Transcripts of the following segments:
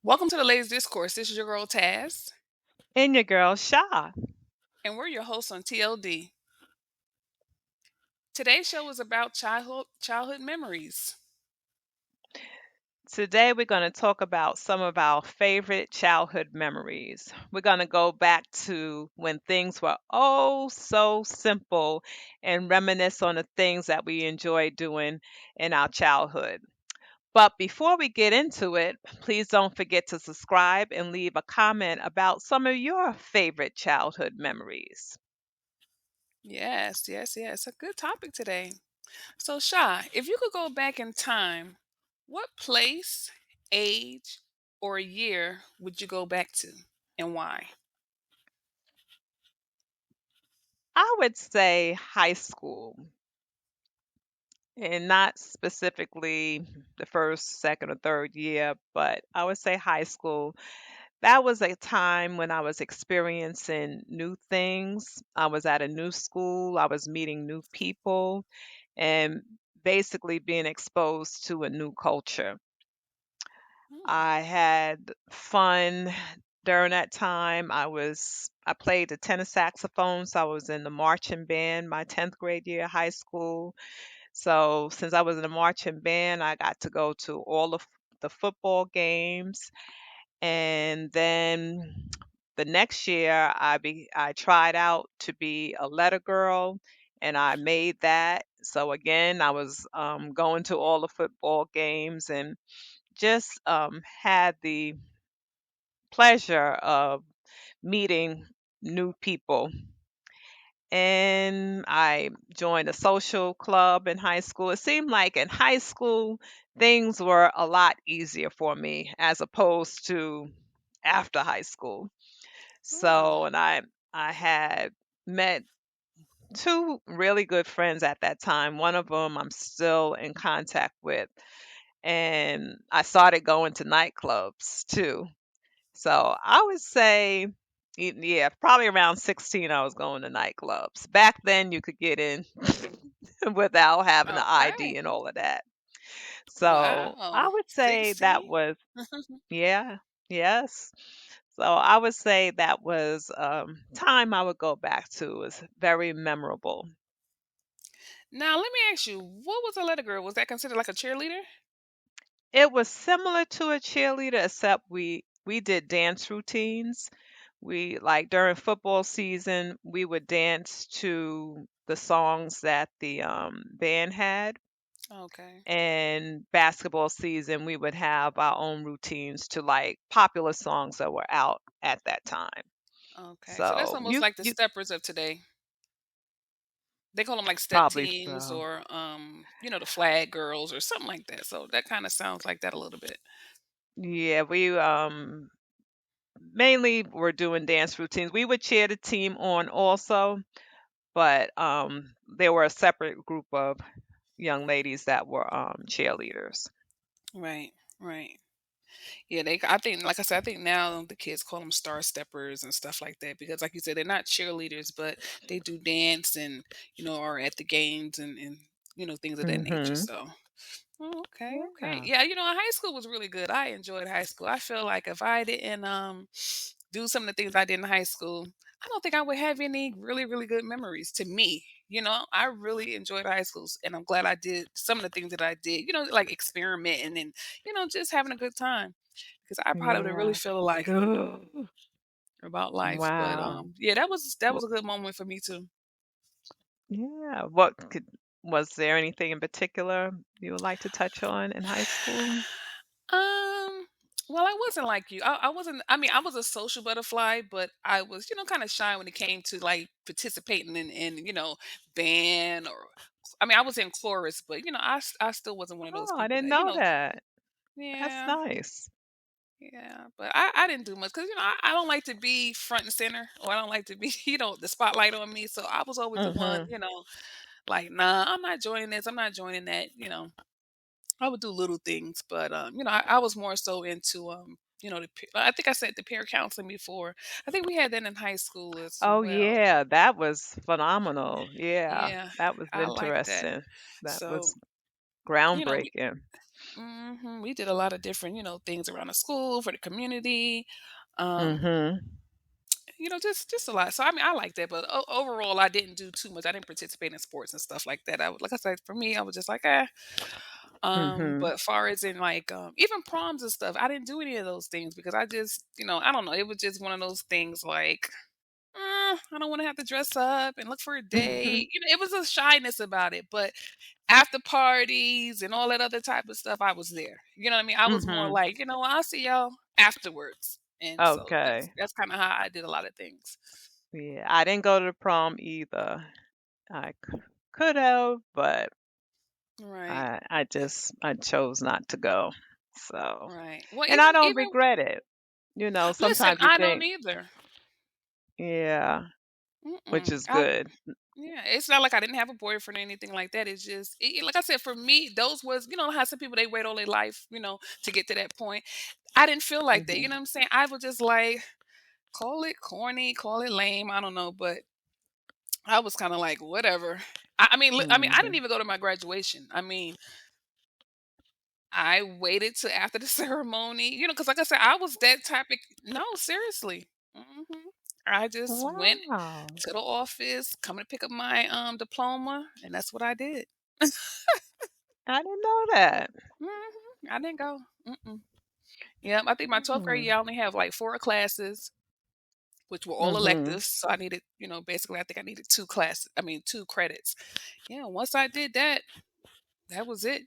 Welcome to the Ladies Discourse. This is your girl Taz, And your girl Sha. and we're your hosts on TLD. Today's show is about childhood memories. Today we're going to talk about some of our favorite childhood memories. We're going to go back to when things were oh so simple and reminisce on the things that we enjoyed doing in our childhood. But before we get into it, please don't forget to subscribe and leave a comment about some of your favorite childhood memories. Yes, yes, yes. A good topic today. So, Sha, if you could go back in time, what place, age, or year would you go back to, and why? I would say high school. And not specifically the first, second, or third year, but I would say high school. That was a time when I was experiencing new things. I was at a new school, I was meeting new people, and basically being exposed to a new culture. Hmm. I had fun during that time. I played the tenor saxophone, so I was in the marching band my 10th grade year of high school. So since I was in a marching band, I got to go to all of the football games. And then the next year, I tried out to be a letter girl, and I made that. So again, I was going to all the football games and just had the pleasure of meeting new people. And I joined a social club in high school. It seemed like in high school, things were a lot easier for me as opposed to after high school. Oh, So, and I had met two really good friends at that time. One of them I'm still in contact with, and I started going to nightclubs too. So I would say, yeah, probably around 16, I was going to nightclubs. Back then, you could get in without having an ID okay. and all of that. So Wow. I would say that 16? was, yeah, yes. So I would say that was time I would go back to. It was very memorable. Now, let me ask you, what was a letter girl? Was that considered like a cheerleader? It was similar to a cheerleader, except we did dance routines. We like during football season, we would dance to the songs that the band had. Okay. And basketball season, we would have our own routines to like popular songs that were out at that time. Okay. So that's So almost you like the you steppers of today. They call them like step probably teams so. or the flag girls or something like that. So that kind of sounds like that a little bit. Yeah, we mainly were doing dance routines. We would cheer the team on also, but there were a separate group of young ladies that were cheerleaders. Right. Right. Yeah, I think like I said, I think now the kids call them star steppers and stuff like that because like you said, they're not cheerleaders, but they do dance and are at the games and things of that nature. Mhm. So oh, okay, okay. Yeah. Yeah, high school was really good. I enjoyed high school. I feel like if I didn't do some of the things I did in high school, I don't think I would have any really, really good memories to me. I really enjoyed high schools and I'm glad I did some of the things that I did, like experimenting and, just having a good time. Because I probably would really Yeah. feel like "Ugh," about life. But Wow. yeah, that was Well, a good moment for me too. yeah. What could was there anything in particular you would like to touch on in high school? Well, I wasn't like you. I wasn't. I mean, I was a social butterfly, but I was, kind of shy when it came to like participating in band or. I mean, I was in chorus, but I still wasn't one of those Oh, I people didn't that know that. That's yeah, nice. yeah. But I didn't do much because I don't like to be front and center, or I don't like to be the spotlight on me. So I was always the one, Mhm. like nah, I'm not joining this. I'm not joining that. I would do little things, but I was more so into I think I said the peer counseling before. I think we had that in high school as Oh well. yeah, that was phenomenal. Yeah, Yeah, that was I like that. interesting. That So was you know, groundbreaking. We did a lot of different, things around the school for the community. Um, Mhm. just a lot. So I mean, I like that, but overall, I didn't do too much. I didn't participate in sports and stuff like that. Like I said, for me, I was just like, eh. Mhm. But far as in like even proms and stuff, I didn't do any of those things because I just, I don't know. It was just one of those things like, I don't want to have to dress up and look for a date. Mhm. It was a shyness about it, but after parties and all that other type of stuff, I was there. You know what I mean? I was more Mhm. like, I'll see y'all afterwards. And so that's Okay. that's kind of how I did a lot of things. Yeah, I didn't go to the prom either. Could have, but Right. I chose not to go. So, Right. Well, and even I don't even regret it. listen, Sometimes you I don't think, either. yeah, which Mm-mm. is good. Yeah, it's not like I didn't have a boyfriend or anything like that. It's just, like I said, for me, those was, how some people they wait all their life, to get to that point. I didn't feel like that. You know Mhm. what I'm saying? I was just like, call it corny, call it lame. I don't know, but I was kind of like, whatever. I mean, I didn't Mhm. even go to my graduation. I mean, I waited till after the ceremony, because like I said, I was that type of. No, seriously. I just went Wow. to the office, coming to pick up my diploma, and that's what I did. I didn't know that. I didn't go. Yep, I think my 12th grade Mm. year I only have like 4 classes, which were all Mhm. electives. So I needed, basically I think I needed 2 classes. I mean 2 credits. Yeah, once I did that, that was it.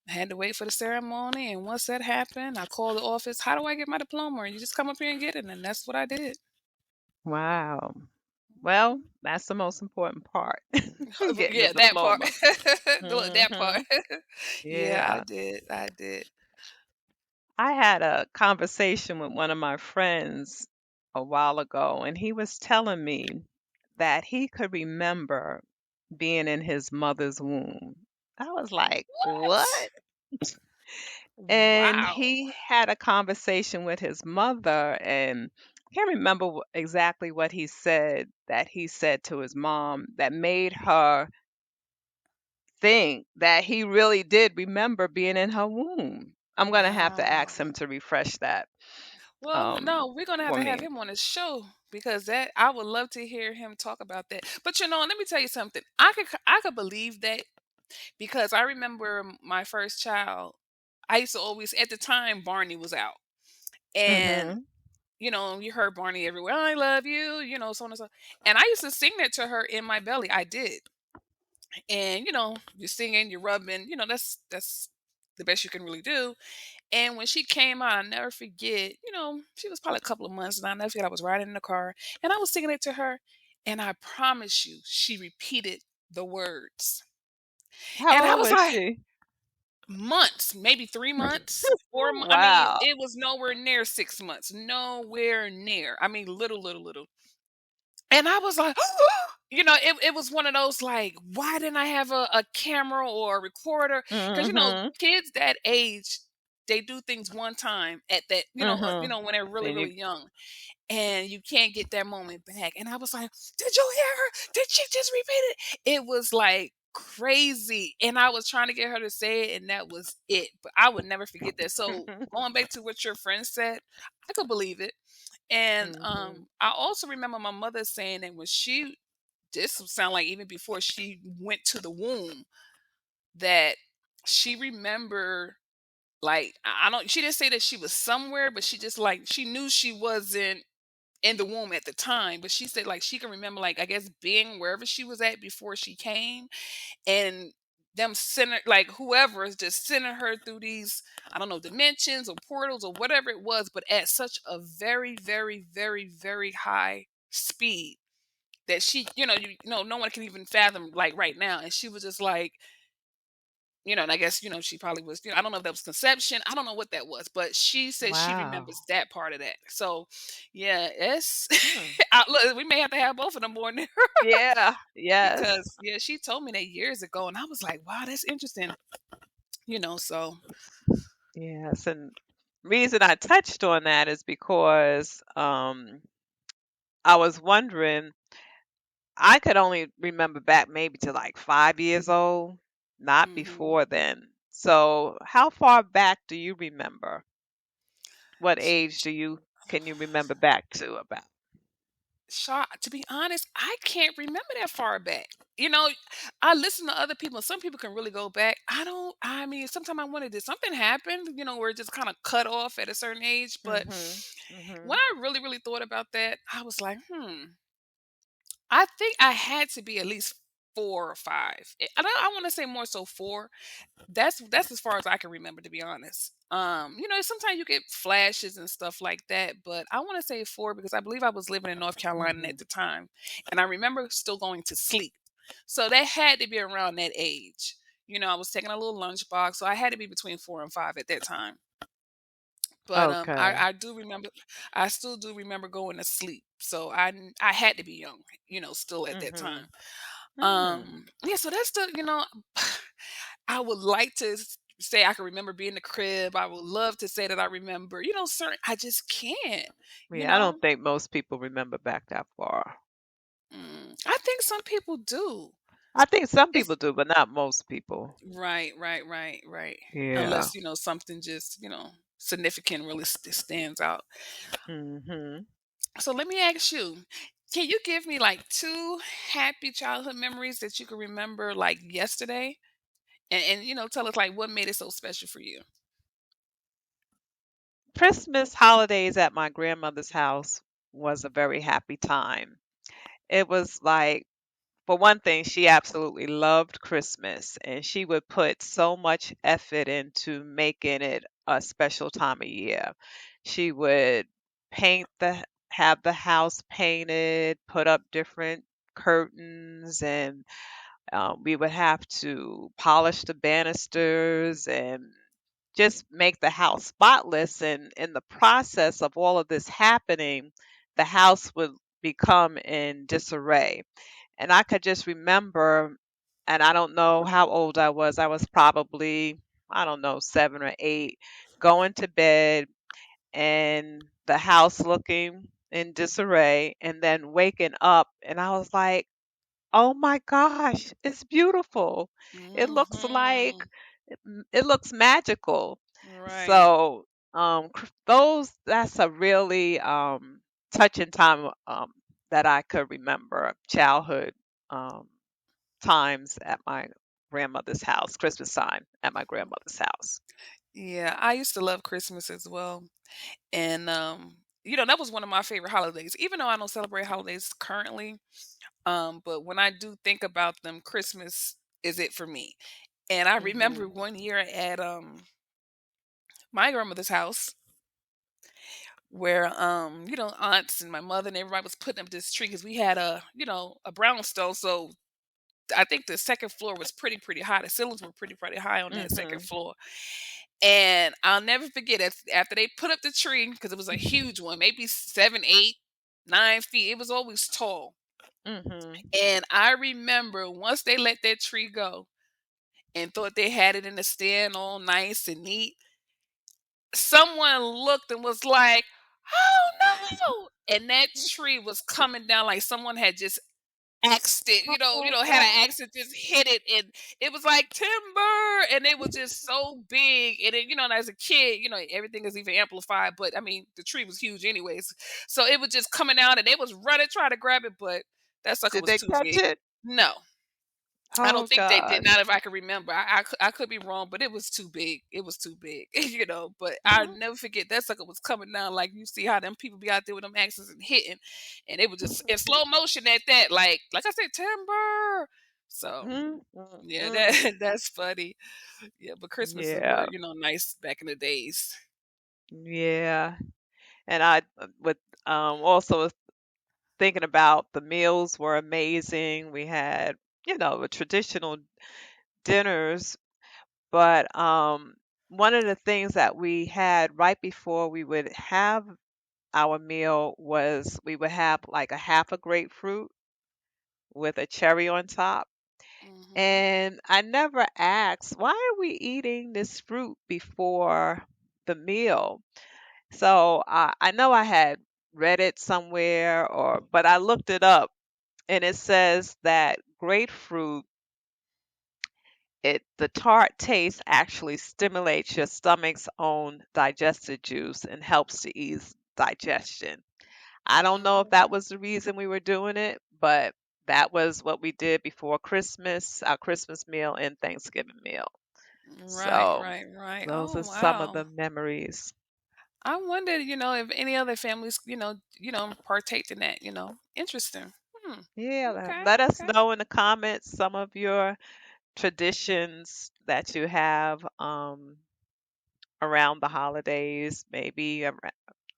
I had to wait for the ceremony, and once that happened, I called the office. How do I get my diploma? And you just come up here and get it, and that's what I did. Wow. Well, that's the most important part. Getting the Yeah, that part. diploma. Look, that part. Mhm. Yeah, I Yeah. did. I did. I had a conversation with one of my friends a while ago, and he was telling me that he could remember being in his mother's womb. I was like, What? "What?" And Wow. he had a conversation with his mother, and I can't remember exactly what he said to his mom that made her think that he really did remember being in her womb. I'm gonna have to ask Wow. him to refresh that Well, um, no, we're gonna have for to have me. him on the show because that I would love to hear him talk about that. But let me tell you something. I could believe that because I remember my first child. I used to always at the time Barney was out, and Mhm. you heard Barney everywhere. I love you, so on and so. And I used to sing that to her in my belly. I did, and you're singing, you're rubbing. That's the best you can really do. And when she came out, I'll never forget, she was probably a couple of months, and I'll never forget, I was riding in the car, and I was singing it to her, and I promise you, she repeated the words. And How I old was was like, she? months, maybe 3 months, 4 months. I mean, Wow. it was nowhere near 6 months, nowhere near. I mean, little, little, little. And I was like, it was one of those like, why didn't I have a camera or a recorder? Because Mhm. kids that age, they do things one time at that, Mhm. when they're really, Then you really young, and you can't get that moment back. And I was like, did you hear her? Did she just repeat it? It was like crazy, and I was trying to get her to say it, and that was it. But I would never forget that. So going back to what your friend said, I could believe it. And Mhm. I also remember my mother saying that when this would sound like even before she went to the womb, that she remember like I don't she didn't say that she was somewhere, but she just like she knew she wasn't in the womb at the time, but she said like she can remember like I guess being wherever she was at before she came, and them sending like whoever is just sending her through these, I don't know, dimensions or portals or whatever it was, but at such a very, very, very, very high speed that she, no one can even fathom like right now. And she was just like, and I guess, she probably was, I don't know if that was conception. I don't know what that was, but she said she remembers Wow. that part of that. So yeah, it's Hmm. look, we may have to have both of them on there Yeah. Yes. because yeah, she told me that years ago, and I was like, wow, that's interesting. So Yes. And reason I touched on that is because I was wondering, I could only remember back maybe to like 5 years old, not mhm. before then. So, how far back do you remember? What age do you can you remember back to about? To be honest, I can't remember that far back. You know, I listen to other people. Some people can really go back. I don't. I mean, sometimes I wonder, did something happen? Where it just kind of cut off at a certain age. But Mhm. when Mhm. I really, really thought about that, I was like, I think I had to be at least 4 or 5. I want to say more so 4. That's as far as I can remember, to be honest. Sometimes you get flashes and stuff like that, but I want to say 4 because I believe I was living in North Carolina at Mhm. the time, and I remember still going to sleep. So that had to be around that age. I was taking a little lunchbox, so I had to be between 4 and 5 at that time. But Okay. I do remember, I still do remember going to sleep. So I had to be young, still at that time. Mhm. Mm. Yeah, so that's I would like to say I can remember being in the crib. I would love to say that I remember, certain I just can't, you Yeah, I know? don't think most people remember back that far. I think some people do. I think some It's people do, but not most people. right, right, right, right. Yeah. Unless, something just, significant really stands out. Mhm. So let me ask you, can you give me like two happy childhood memories that you can remember like yesterday? And tell us like what made it so special for you. Christmas holidays at my grandmother's house was a very happy time. It was like, for one thing, she absolutely loved Christmas and she would put so much effort into making it a special time of year. She would paint the have the house painted, put up different curtains, and we would have to polish the banisters and just make the house spotless. And in the process of all of this happening, the house would become in disarray. And I could just remember, and I don't know how old I was. I was probably, I don't know, 7 or 8, going to bed and the house looking in disarray, and then waking up. And I was like, oh my gosh, it's beautiful. It looks like Mhm. it looks magical. Right. So, those that's a really touching time that I could remember childhood um times at my grandmother's house, Christmas time at my grandmother's house. Yeah, I used to love Christmas as well. And that was one of my favorite holidays. Even though I don't celebrate holidays currently, but when I do think about them, Christmas is it for me. And I remember Mhm. one year at my grandmother's house where aunts and my mother and everybody was putting up this tree because we had a brownstone. So I think the second floor was pretty high. The ceilings were pretty high on that second Mhm. floor. And I'll never forget it after they put up the tree, because it was a huge one, maybe 7, 8, 9 feet. It was always tall. Mhm. And I remember once they let that tree go and thought they had it in the stand all nice and neat, someone looked and was like, "Oh no!" And that tree was coming down like someone had just axed it, Oh had an God. axe that just hit it, and it was like timber, and it was just so big. And then, and as a kid, everything is even amplified. But I mean, the tree was huge, anyways. So it was just coming out, and they was running trying to grab it, but that sucker Did was they too catch big. it? No, I don't Oh think they did. gosh. Not if I can remember. I could be wrong, but it was too big. It was too big, But I Mhm. never forget that sucker was coming down. Like you see how them people be out there with them axes and hitting, and it was just in slow motion at that. Like I said, timber. So Mm, mm, yeah, mm. that's funny. Yeah, but Christmases were Yeah. nice back in the days. Yeah. And I would also thinking about the meals were amazing. We had, the traditional dinners, but one of the things that we had right before we would have our meal was we would have like a half a grapefruit with a cherry on top. Hmm. And I never asked, why are we eating this fruit before the meal? So I know I had read it somewhere, but I looked it up, and it says that grapefruit the tart taste actually stimulates your stomach's own digestive juice and helps to ease digestion. I don't know if that Mm, was the reason we were doing it, but that was what we did before Christmas, our Christmas meal and Thanksgiving meal. right, So right, right. those Oh, are some of wow. the memories. I wondered, if any other families, partake in that, Interesting. Hmm. Yeah, Okay, let us okay. know in the comments some of your traditions that you have around the holidays. Maybe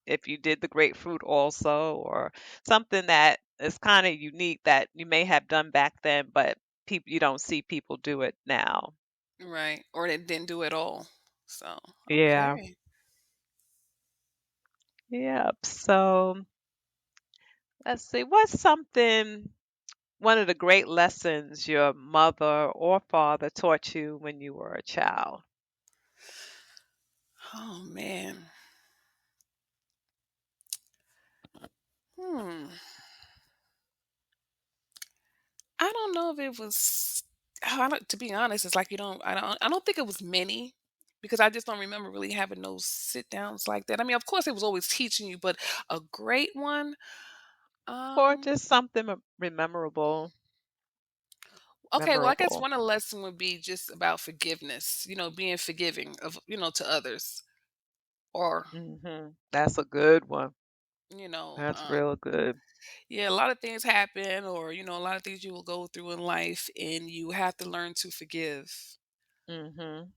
if you did the grapefruit also, or something that is kind of unique that you may have done back then, but people you don't see people do it now. Right. Or they didn't do it all. So, Yeah. okay. Yep. So let's see. What's something, one of the great lessons your mother or father taught you when you were a child? Oh man. Hmm. I don't know if it was to be honest, it's like I don't think it was many because I just don't remember really having those sit downs like that. I mean, of course it was always teaching you, but a great one. Or Um just something memorable, okay, well I guess memorable. one of the lesson would be just about forgiveness, being forgiving of, to others or, That's a good one. you know, That's um real good. yeah, a lot of things happen or, a lot of things you will go through in life and you have to learn to forgive. hmm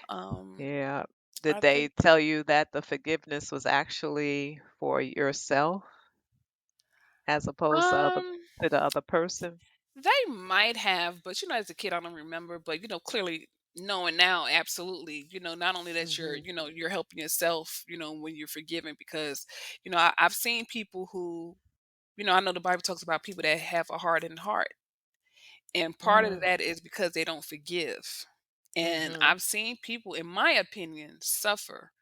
Um Yeah. Did I they think tell you that the forgiveness was actually for yourself as opposed um to the other person? they might have, but as a kid I don't remember, but clearly knowing now, absolutely, not only that you're, hmm you're helping yourself, when you're forgiving because, I've seen people who, I know the Bible talks about people that have a hardened heart. And part of Mm. that is because they don't forgive. And hmm I've seen people, in my opinion, suffer,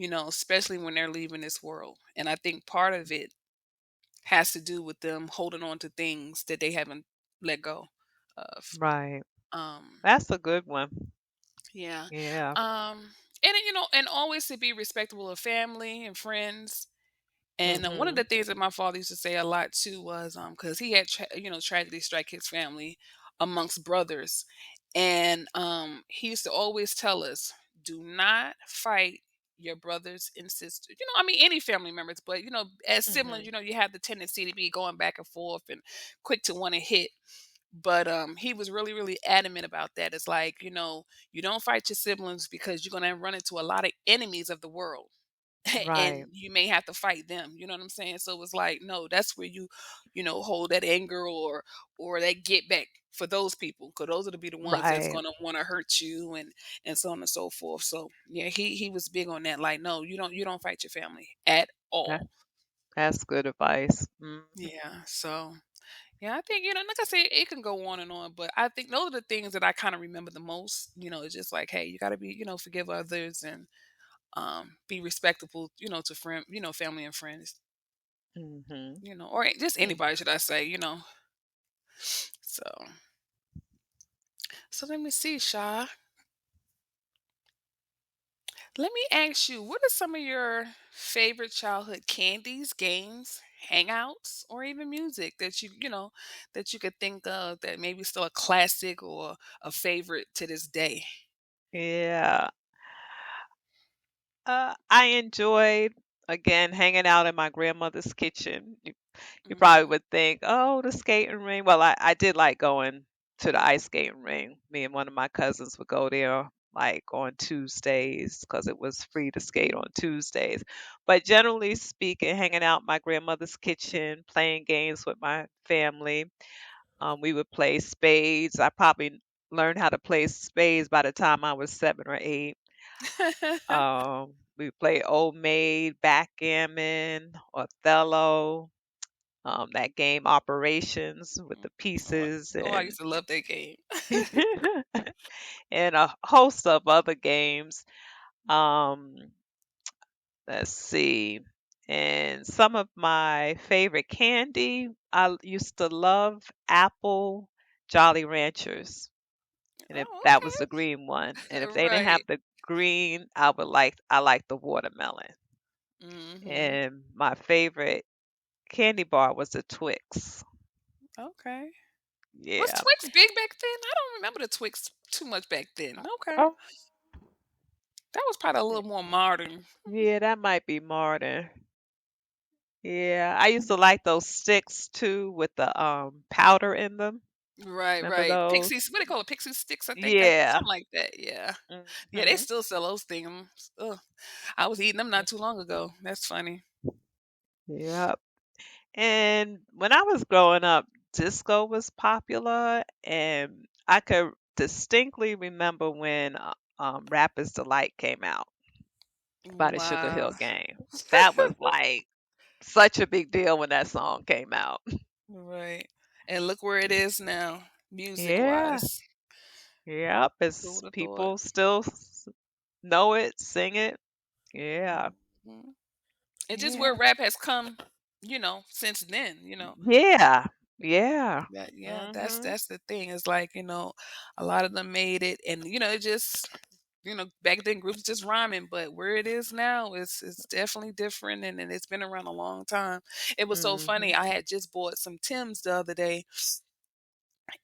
especially when they're leaving this world. And I think part of it has to do with them holding on to things that they haven't let go of. Right. Um, That's a good one. yeah. Yeah. And always to be respectable of family and friends. And one of hmm the things that my father used to say a lot too was, because he had, tragedy strike his family amongst brothers, and he used to always tell us, "Do not fight your brothers and sisters." I mean, any family members, but as siblings, hmm you have the tendency to be going back and forth and quick to want to hit. But he was really, really adamant about that. It's like, you don't fight your siblings because you're gonna run into a lot of enemies of the world Right. and you may have to fight them. You know what I'm saying? So it's like, no, that's where you, hold that anger or that get back for those people, because those are to be the ones that's Right. gonna want to hurt you and so on and so forth. So yeah, he was big on that. Like, no, you don't fight your family at That, all. that's good advice. Yeah. So yeah, I think like I said, it can go on and on, but I think those are the things that I kind of remember the most. It's just like, hey, you got to be, forgive others and be respectable, to friend, family and friends. hmm Or just anybody, should I say, So, so let me see, Sha. Let me ask you, what are some of your favorite childhood candies, games, hangouts, or even music that that you could think of that maybe still a classic or a favorite to this day? Yeah. I enjoyed, again, hanging out in my grandmother's kitchen. You probably Hmm. would think, oh, the skating ring. Well, I did like going to the ice skating ring. Me and one of my cousins would go there like on Tuesdays because it was free to skate on Tuesdays. But generally speaking, hanging out in my grandmother's kitchen, playing games with my family. We would play spades. I probably learned how to play spades by the time I was 7 or 8. We play Old Maid, Backgammon, Othello, that game Operations with the Oh, pieces oh, I used to love that game. and a host of other games. Um, let's see. And some of my favorite candy, I used to love apple Jolly Ranchers. and if Oh, that was the green one, and okay. if they didn't have Right. the green, I like the watermelon. Mhm. And my favorite candy bar was the Twix. Okay. Was Yeah. Twix big back then? I don't remember the Twix too much back then. Okay. Oh, That was probably a little more modern. yeah, that might be modern. Yeah, I used to like those sticks too with the powder in them. Right, Remember right. those? Pixies, what they call it? Pixie sticks, I think. Yeah. Something like that. Yeah. Yeah, they Hmm. still sell those things. Ugh. I was eating them not too long ago. That's funny. Yep. And when I was growing up, disco was popular, and I could distinctly remember when Rapper's Delight came out by the Sugar Wow. Hill Gang. That was like such a big deal when that song came out. Right. And look where it is now, music Yeah. wise. Yep. Who It's would have thought? people still know it, sing it. Yeah. Mhm. And just where Yeah. rap has come, since then, Yeah. Yeah. yeah, Mhm. that's the thing. It's like, a lot of them made it and it just back then groups just rhyming, but where it is now it's definitely different and it's been around a long time. It was so funny. Mhm. I had just bought some Tim's the other day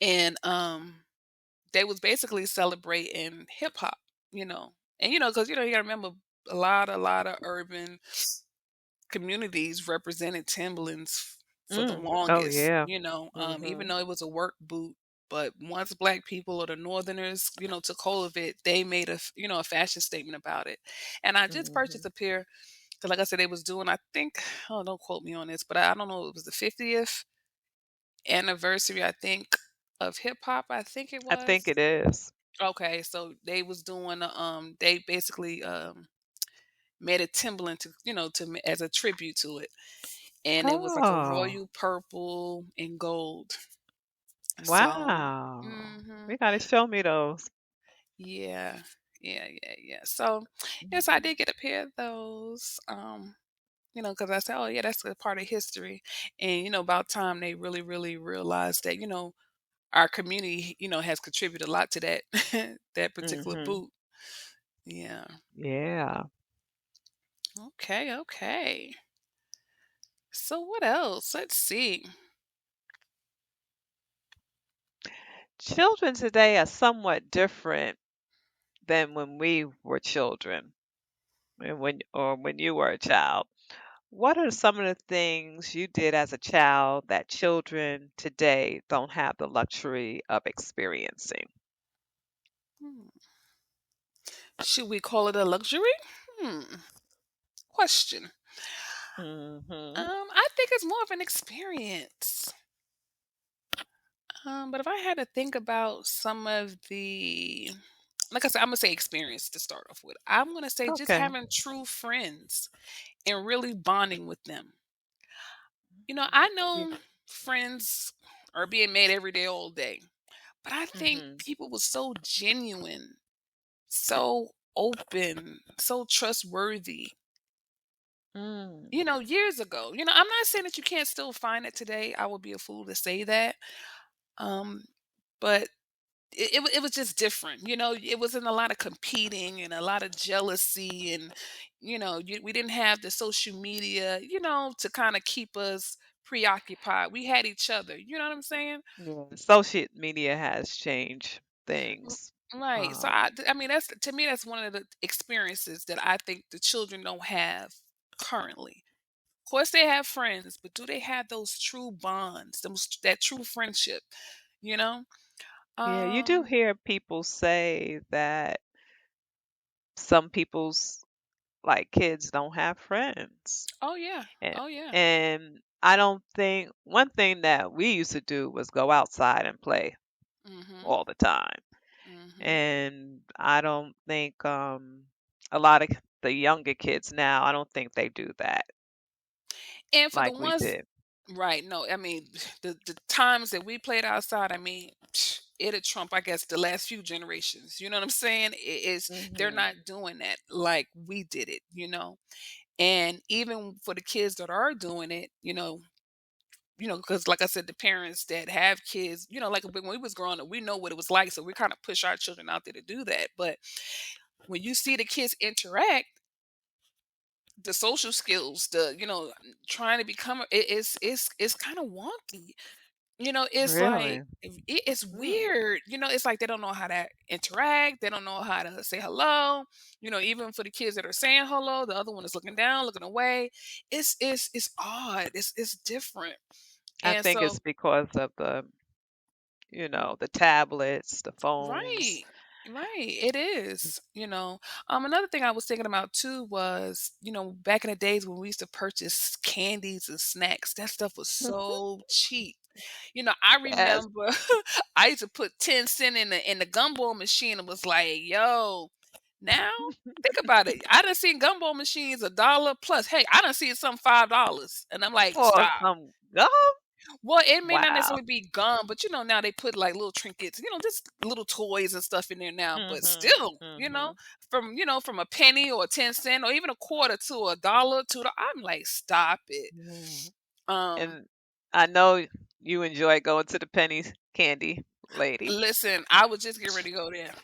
and they was basically celebrating hip hop, you know. And because you gotta remember a lot of urban communities represented Timberlands for the Oh longest, yeah. even Mhm. though it was a work boot. But once black people or the northerners, took hold of it, they made a fashion statement about it. And I just purchased Mhm. a pair because, like I said, they was doing. I think, oh, don't quote me on this, but I don't know. It was the 50th anniversary, I think, of hip hop. I think it I think was. it is. Okay, so they was doing. They basically made a Timberland as a tribute to it and it was like a Oh. royal purple and gold. So, Wow. mhm, You gotta show me those. yeah, yeah. So, yes, I Mhm. did get a pair of those. Because I said, oh yeah, that's a part of history, and about time they really, really realized that our community, has contributed a lot to that that particular Mhm. boot. Yeah. Yeah. Okay. Okay. So what else? Let's see. Children today are somewhat different than when we were children and when you were a child. What are some of the things you did as a child that children today don't have the luxury of experiencing? Hmm. Should we call it a luxury? Hmm. Question. Mhm. I think it's more of an experience. But if I had to think about some of the, like I said, I'm gonna say experience to start off with. I'm gonna say just Okay. having true friends and really bonding with them. I Yeah. know friends are being made every day, all day, but I think Mhm. people were so genuine, so open, so trustworthy. Mm. Years ago. I'm not saying that you can't still find it today. I would be a fool to say that. Um, but it was just different. It wasn't a lot of competing and a lot of jealousy, and we didn't have the social media, to kind of keep us preoccupied. We had each other. You know what I'm saying? Yeah. Social media has changed R- things. Right. So Um, I mean, that's to me, that's one of the experiences that I think the children don't have currently. Of course, they have friends, but do they have those true bonds, that true friendship? You know? yeah, you do Um. hear people say that some people's like kids don't have friends. Oh yeah. And Oh yeah. and I don't think one thing that we used to do was go outside and play Mhm. all the time. Mhm. And I don't think a lot of the younger kids now, I don't think they do that And for the like we ones, did. right? No, I mean the times that we played outside. I mean, it'll trump, I guess, the last few generations. You know what I'm saying? They're Mhm. not doing that like we did it. And even for the kids that are doing it, because like I said, the parents that have kids, like when we was growing up, we know what it was like, so we kind of push our children out there to do that. But when you see the kids interact, the social skills, trying to become it's kind of wonky. It's like Really? it's Mm. weird. It's like they don't know how to interact. They don't know how to say hello. Even for the kids that are saying hello, the other one is looking down, looking away. It's odd. It's different. I And think it's so, because of the tablets, the phones. right. Right. It is. Another thing I was thinking about too was, back in the days when we used to purchase candies and snacks, that stuff was so cheap. I Yes. remember I used to put 10 cent in the gumball machine and was like, yo, now think about it. I done seen gumball machines a dollar plus. Hey, I done seen some $5. And I'm like, For stop. some gum? Well, it may not Wow. necessarily be gum, but now they put like little trinkets, just little toys and stuff in there now. But Mhm. still, Mhm. from a penny or 10 cent or even a quarter to a dollar to I'm like, stop it. Mhm. Um, And I know you enjoy going to the penny candy lady. listen, I was just getting ready to go there.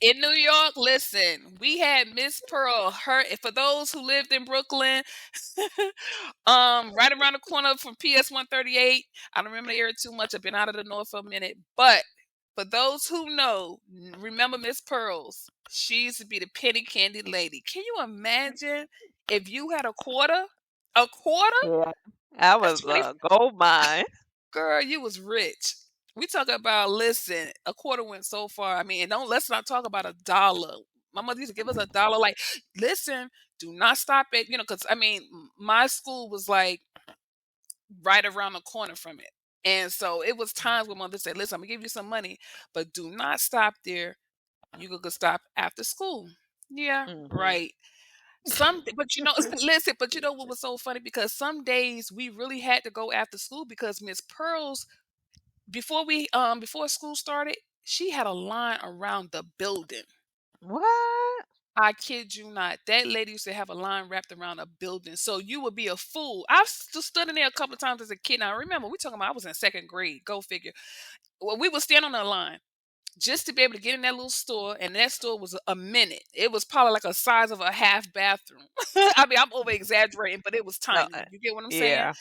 In New York, listen, we had Miss Pearl. Her for those who lived in Brooklyn, right around the corner from PS 138. I don't remember the area too much. I've been out of the north for a minute, but for those who know, remember Miss Pearls. She used to be the penny candy lady. Can you imagine if you had a quarter? A quarter? Yeah. That That's was 20. a gold mine. Girl, you was rich. We talk about, listen, a quarter went so far. I mean, and don't let's not talk about a dollar. My mother used to give us a dollar. Like, listen, do not stop it. Because I mean, my school was like right around the corner from it, and so it was times when mother said, "Listen, I'm gonna give you some money, but do not stop there. You could stop after school." Yeah, Mhm. right. But listen, but what was so funny, because some days we really had to go after school because Miss Pearls, before school started, she had a line around the building. What? I kid you not. That lady used to have a line wrapped around a building. So you would be a fool. I've stood in there a couple of times as a kid. Now remember, we talking about I was in second grade. Go figure. Well, we would stand on that line just to be able to get in that little store, and that store was a minute. It was probably like a size of a half bathroom. I mean, I'm over exaggerating, but it was No, tiny. You get what I'm saying? yeah.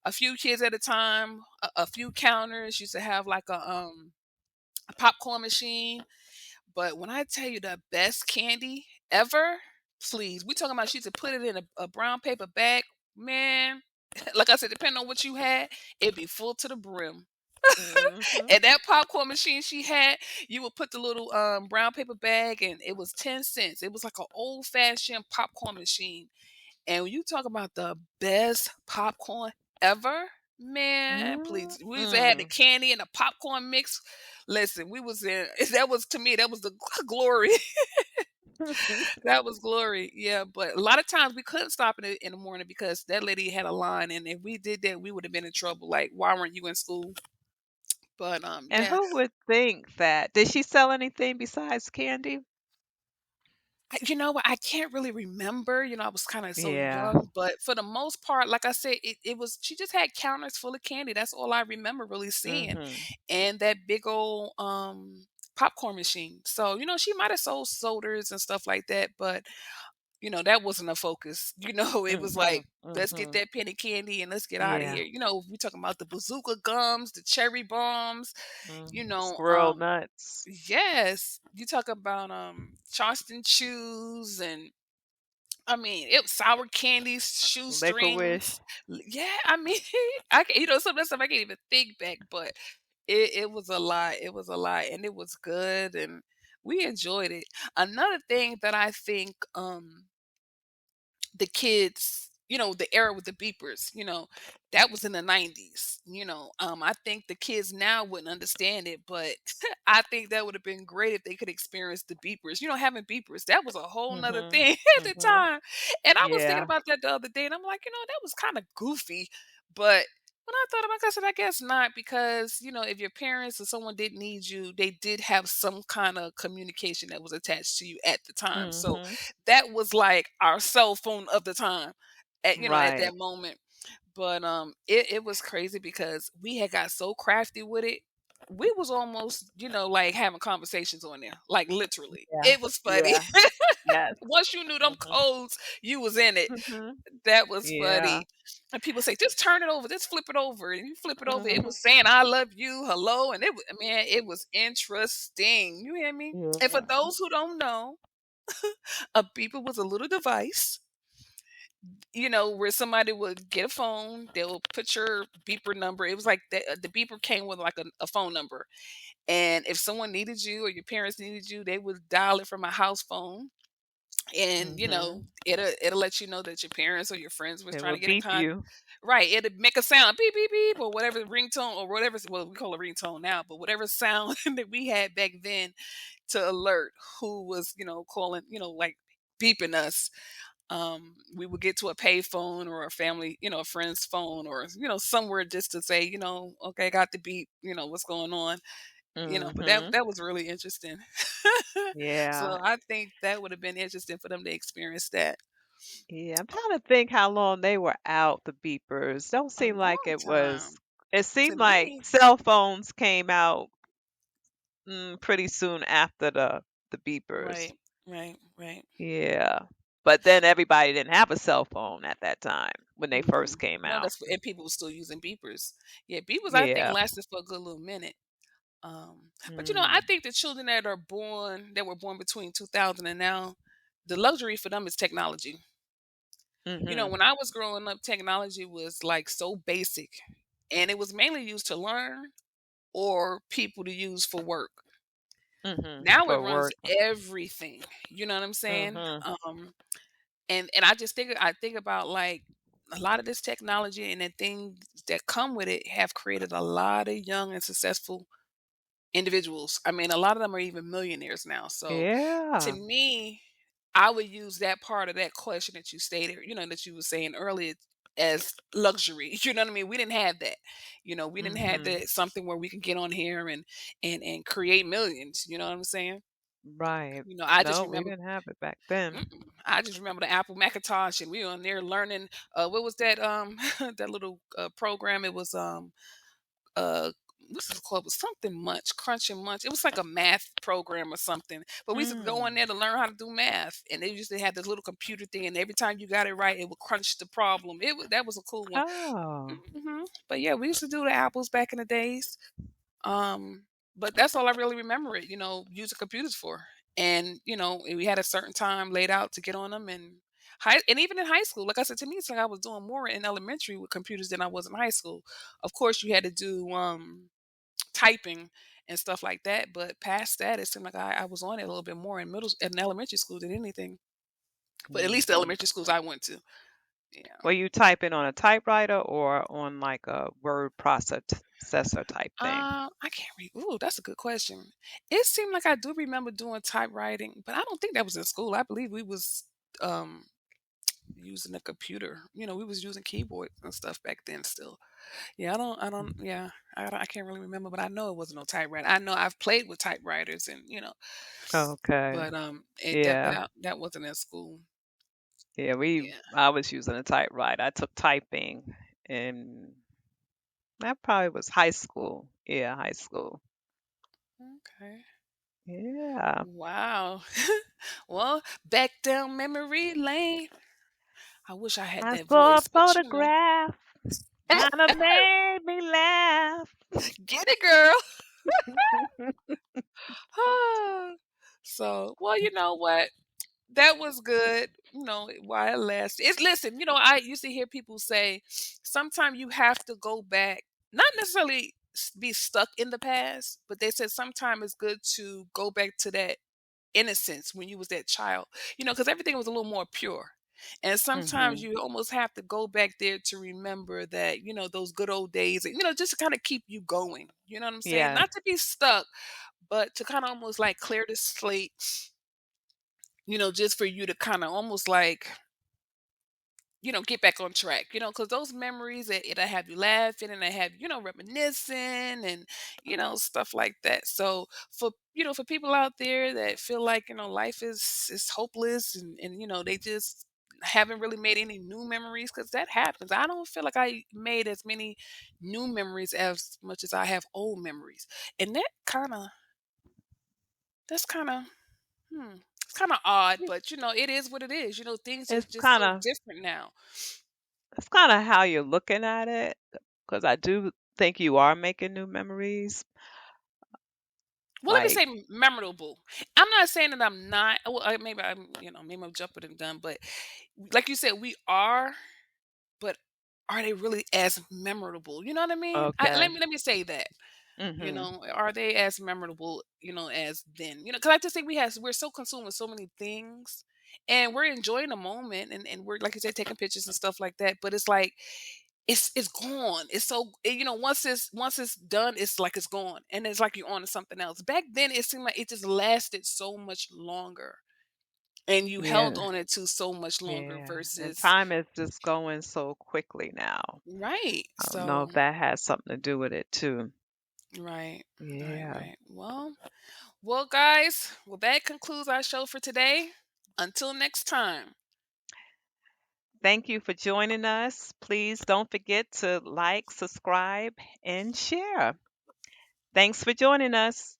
A few kids at a time, a few counters. Used to have like a popcorn machine. But when I tell you the best candy ever, please, we talking about she used to put it in a brown paper bag, man. Like I said, depending on what you had, it'd be full to the brim. Mhm. And that popcorn machine she had, you would put the little brown paper bag, and it was 10 cents. It was like an old fashioned popcorn machine. And when you talk about the best popcorn ever, man, please. We used to have the Mm. candy and the popcorn mix. Listen, we was in that was to me, that was the glory. That was glory. Yeah, but a lot of times we couldn't stop in the morning because that lady had a line, and if we did that, we would have been in trouble. Like, why weren't you in school? But And yeah. who would think that? Did she sell anything besides candy? You know what? I can't really remember. I was kind of so Yeah. young, but for the most part, like I said, it was she just had counters full of candy. That's all I remember really seeing. Mhm. And that big old popcorn machine. So, she might have sold sodas and stuff like that, but that wasn't a focus. It was like, Mhm. let's get Mhm. that penny candy and let's get out of Yeah. here. We talking about the bazooka gums, the cherry bombs, you know, Squirrel um nuts, yes, you talk about Charleston chews, and I mean, it was sour candies, licorice. shoestrings. Yeah, I mean, some of that stuff I can't even think back, but it was a lot. It was a lot, and it was good, and we enjoyed it. Another thing that I think the kids, the era with the beepers, that was in the 90s. I think the kids now wouldn't understand it, but I think that would have been great if they could experience the beepers. Having beepers, that was a whole nother Mhm. thing at the Mhm. time. And I was thinking Yeah. about that the other day, and I'm like, that was kind of goofy. But when I thought about it, I said, I guess not, because, if your parents or someone did need you, they did have some kind of communication that was attached to you at the time. So Mhm. that was like our cell phone of the time at Right. that moment. But, it was crazy because we had got so crafty with it. We was almost, like, having conversations on there, like, literally. Yeah. It was funny. Yeah. Yes. Once you knew them Mhm. codes, you was in it. Mhm. That was Yeah. funny. And people say, "Just turn it over, just flip it over," and you flip it over, it Mhm. was saying, "I love you, hello," and man, it was interesting, you hear me? And for Yeah. those who don't know, a beeper was a little device, where somebody would get a phone, they'll put your beeper number. It was like the beeper came with like a phone number. And if someone needed you or your parents needed you, they would dial it from a house phone. And Mhm. it'll let you know that your parents or your friends was It trying will to get in beep contact. you. Right, it'd make a sound, beep beep beep, or whatever ringtone or whatever. Well, we call it ringtone now, but whatever sound that we had back then to alert who was calling, like beeping us. We would get to a pay phone or a family, a friend's phone, or somewhere just to say, okay, got the beep, what's going on, but that Mhm. that was really interesting. Yeah. So I think that would have been interesting for them to experience that. Yeah, I'm trying to think how long they were out, the beepers. Don't A seem like long it was. time It to seemed like me. cell phones came out pretty soon after the beepers. Right, right, right. Yeah. But then everybody didn't have a cell phone at that time when they first Mm-mm. came No, out. and people were still using beepers. Yeah, beepers I think Yeah. lasted for a good little minute. But I Mm. think the children that were born between 2000 and now, the luxury for them is technology. Mhm. When I was growing up, technology was like so basic, and it was mainly used to learn or people to use for work. Mhm. Now it For runs work. everything. You know what I'm saying? Mhm. And I think about like a lot of this technology and the things that come with it have created a lot of young and successful individuals. I mean, a lot of them are even millionaires now. So to Yeah. me, I would use that part of that question that you stated, that you were saying earlier, as luxury. You know what I mean? We didn't have that. We didn't have Mhm. that something where we can get on here and create millions. You know what I'm saying? Right. I just No, we remember didn't have it back then. I just remember the Apple Macintosh, and we were on there learning. What was that? That little program. It was uh, what's it called? It was something Munch, Crunch and Munch. It was like a math program or something. But we used to go in Mm. there to learn how to do math, and they used to have this little computer thing, and every time you got it right, it would crunch the problem. That was a cool one. Oh. But yeah, we used to do the apples back in the days. Um, but that's all I really remember it, using computers for. And, we had a certain time laid out to get on them and even in high school, like I said, to me, it's like I was doing more in elementary with computers than I was in high school. Of course, you had to do typing and stuff like that, but past that, it seemed like I was on it a little bit more in elementary school than anything. But at least the Mhm. elementary schools I went to, yeah. Were you typing on a typewriter or on like a word processor type thing? I can't read. Ooh, that's a good question. It seemed like I do remember doing typewriting, but I don't think that was in school. I believe we was um using a computer. We was using keyboards and stuff back then still. Yeah, yeah, I can't really remember, but I know it wasn't no typewriter. I know I've played with typewriters and, Okay. but it that Yeah. that that wasn't in school. Yeah, Yeah. I was using a typewriter. I took typing and that probably was high school. Yeah, high school. Okay. Yeah. Wow. Well, back down memory lane. I wish I had I that saw a voice, but photograph, kind of made me laugh. get it, girl. So, well, you know what? That was good. While it lasted. Listen, I used to hear people say sometimes you have to go back, not necessarily be stuck in the past, but they said sometimes it's good to go back to that innocence when you was that child, because everything was a little more pure. And sometimes Mhm. you almost have to go back there to remember that, those good old days, and, just to kind of keep you going. You know what I'm saying? Yes. Not to be stuck, but to kind of almost like clear the slate, just for you to kind of almost like, get back on track, because those memories, it'll have you laughing and they have, reminiscing and, stuff like that. So for people out there that feel like, life is hopeless and, they just haven't really made any new memories because that happens. I don't feel like I made as many new memories as much as I have old memories. And that's kind of it's kind of odd, Yeah. but it is what it is. Things is It's just kind so of different now. it's kind of how you're looking at it, because I do think you are making new memories. Well, let me Like, say memorable. I'm not saying that I'm not. Well, maybe I'm jumping the gun, but like you said, we are. But are they really as memorable? You know what I mean? okay. Let me say that. Mhm. Are they as memorable, as then? Because I just think we're so consumed with so many things, and we're enjoying the moment, and we're like you said, taking pictures and stuff like that. But it's like it's gone. It's so once it's done, it's like it's gone, and it's like you're on to something else. Back then, it seemed like it just lasted so much longer, and you held Yeah. on it to so much longer Yeah. And versus time is just going so quickly now. right. I don't know So if that has something to do with it too. right, right, Yeah. right. Well, guys, that concludes our show for today. Until next time. Thank you for joining us. Please don't forget to like, subscribe, and share. Thanks for joining us.